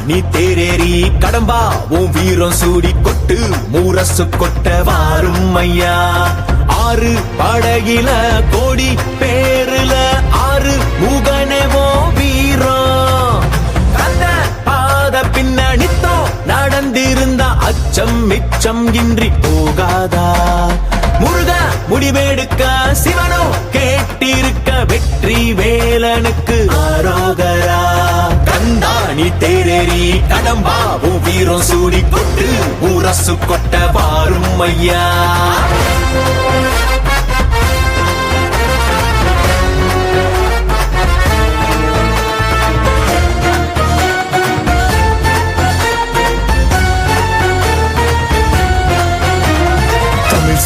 நீ தேரேறி கடம்பா உன் வீரம் சூடி கொட்டு மூரசு கொட்ட வாரும் ஐயா. ஆறு படகில கோடி பேருல ஆறு முகனேவோ வீரம். கந்த பாத பின்னணித்தோ நடந்திருந்த அச்சம் மிச்சம் இன்றி போகாதா. முருக முடிவெடுக்க சிவனோ கேட்டிருக்க வெற்றி வேலனுக்கு ஆரோகரா. கந்தாணி தேரேறி கடம்பாவு வீரம் சூடி கொட்டு ஊரசு கொட்ட வாரும் ஐயா.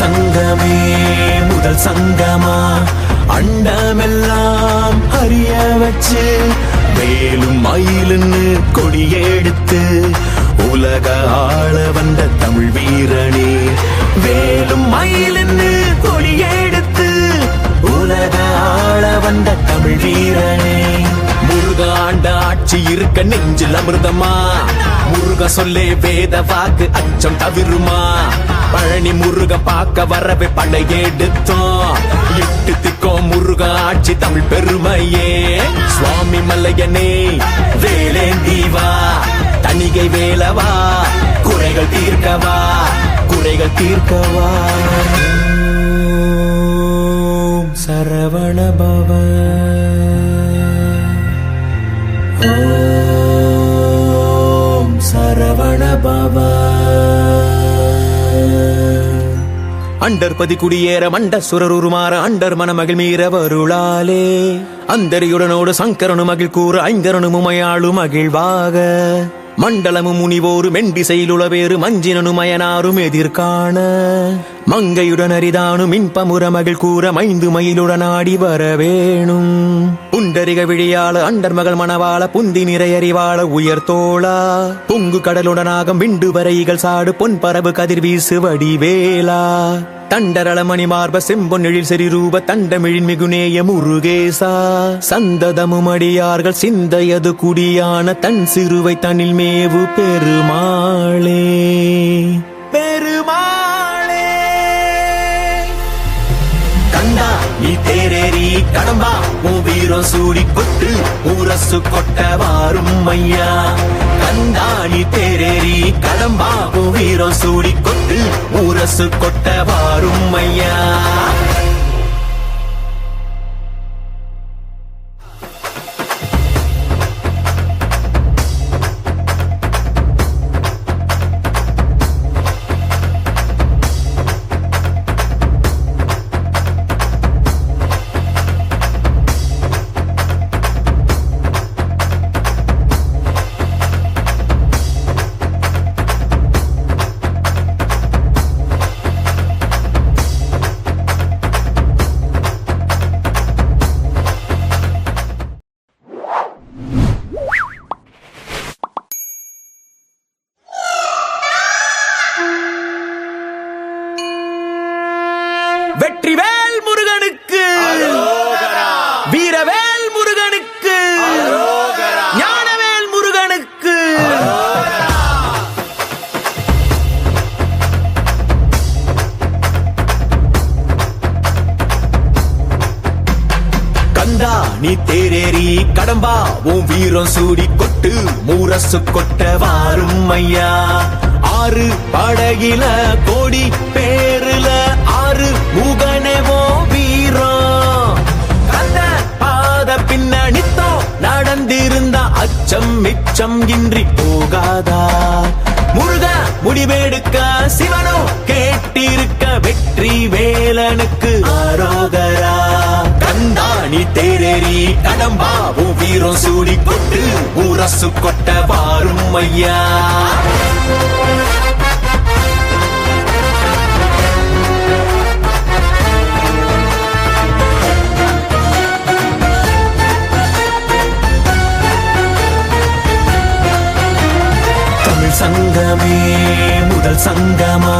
சங்கமே முதல் சங்கமா அண்டமெல்லாம் அறிய வச்சு வேலும் மயிலுன்னு கொடியெடுத்து உலக ஆள வந்த தமிழ் வீரனே. வேலும் மயிலுன்னு கொடியெடுத்து உலக ஆள வந்த தமிழ் வீரனே. முருக ஆண்ட ஆட்சி இருக்க நெஞ்சில் அமிர்தமா. முருக சொல்லே வேத வாக்கு அச்சம் தவிருமா. பழனி முருக பார்க்க வரவே படையெடுத்தோம். எட்டு திக்கோ முருக ஆட்சி தமிழ் பெருமையே. சுவாமி மல்லையனே வேலேந்தீவா தணிகை வேலவா குறைகள் தீர்க்கவா குறைகள் தீர்க்கவா. சரவண பவ ஓம் சரவண பவ. அண்டர்பதி குடியேற மண்ட சுரருமாற அண்டர் மனமகிழ் மீற வருளாலே. அந்தரியுடனோடு சங்கரனு மகிழ் கூற ஐங்கரனு முமையாளு மகிழ்வாக. மண்டலமும் முனிவோரு மெண்டிசையிலுளவேறு மஞ்சினனு மயனாரும் எதிர்காண. மங்கையுடன் அரிதானு மின்பமுற மகிழ் கூற மைந்து மயிலுடன் ஆடி வரவேணும். புண்டரிக விழியாள அண்டர் மகள் மணவாள புந்தி நிறையறிவாள உயர்த்தோளா. பொங்கு கடலுடனாகம் விண்டு வரைகள் சாடு பொன் பரவு கதிர் வீசு வடிவேலா. தண்டரளமணி மார்ப செம்பொன்னெழில் செறிரூப தண்டமிழின் மிகுநேய முருகேசா. சந்ததமும் அடியார்கள் சிந்தையது குடியான தன் சிறுவை தனில் மேவு பெருமாளே பெருமாளே. கண்டா நீ தேரேறி கடம்பா உன் வீரம் சூடி கொட்டு ஊரசு கொட்ட வாரும் ஐயா. கந்தாணி தேரேறி கடம்பா உன் வீரம் சூடி கொட்டு ஊரசு கொட்ட வாரும் ஐயா. வெற்றிவேல் முருகனுக்கு வீரவேல் முருகனுக்கு ஞானவேல் முருகனுக்கு. கந்தா நீ தேரேறி கடம்பா உன் வீரம் சூடி கொட்டு மூரசு கொட்ட வாரும் ஐயா. ஆறு படகில கோடி பேருல ஆறு முகனேவோ வீரம். கந்த பாத பின்னணித்தோ நடந்திருந்த அச்சம் மிச்சம் இன்றி போகாதா. முருக முடிவெடுக்க சிவனோ கேட்டிருக்க வெற்றி வேலனுக்கு ஆரோகரா. கந்தாணி தேரேறி கடம்பாவு வீரம் சூடி கொட்டு ஊரசு கொட்ட வாரும் ஐயா. சங்கமே முதல் சங்கமா